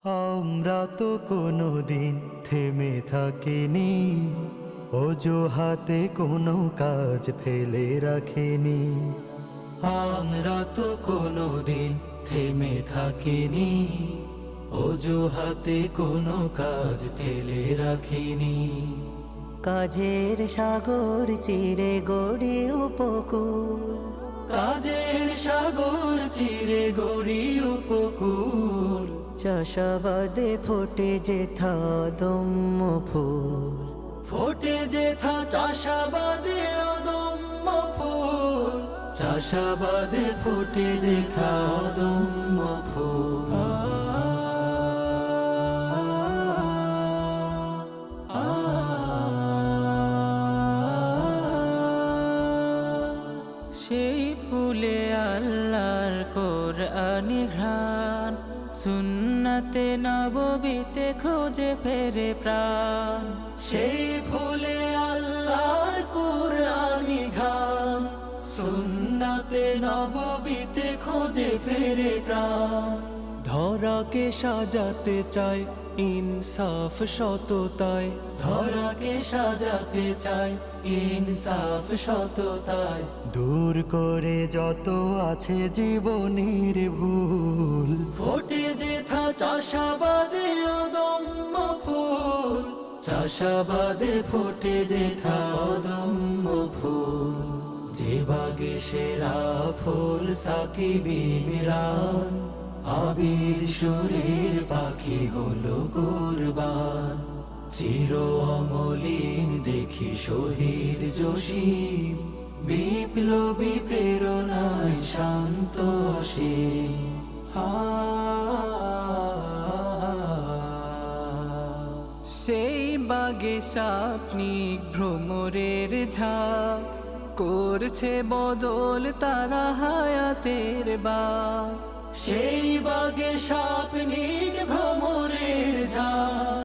আমরা তো কোনোদিন থেমে থাকিনি, অজুহাতে কোনো কাজ ফেলে রাখিনি। আমরা তো কোনোদিন থেমে থাকিনি, অজুহাতে কোনো কাজ ফেলে রাখিনি। কাজের সাগর চিরে গড়ি উপকূল, কাজের সাগর চিরে গড়ি উপকূল। চাষাবাদে ফোটে যেথা দম্য ফুল, ফোটে যেথা চাষাবাদে অদম্য ফুল। চাষাবাদে ফোটে যেথা অদম্য ফুল। সেই ফুলে আল্লাহর কোরআনি ঘ্রাণ, সুন্নাতে নববীতে খোঁজে ফেরে প্রাণ। সেই ফুলে আল্লাহর কুরআনি ঘ্রাণ, সুন্নাতে নববীতে খোঁজে ফেরে প্রাণ। ধরাকে সাজাতে চায় ইনসাফ সততায়, ধরাকে সাজাতে চায় ইনসাফ সততায়। দূর করে যত আছে জীবনের ভুল, ফোটে যেথা চাষাবাদে অদম্য ফুল। চাষাবাদে ফোটে যেথা অদম্য ফুল। যে বাগে সেরা ফুল সাকিব ইমরান, আবিদ সুরের পাখি হলো কুরবান। চির অমলিন দেখি শহীদ জসিম, বিপ্লবী প্রেরণায় শান্ত অসীম। সেই বাগে স্বপ্নিক ভ্রমরের ঝাঁক, করছে বদল তারা হায়াতের বাক। সেই বাগে স্বপ্নিক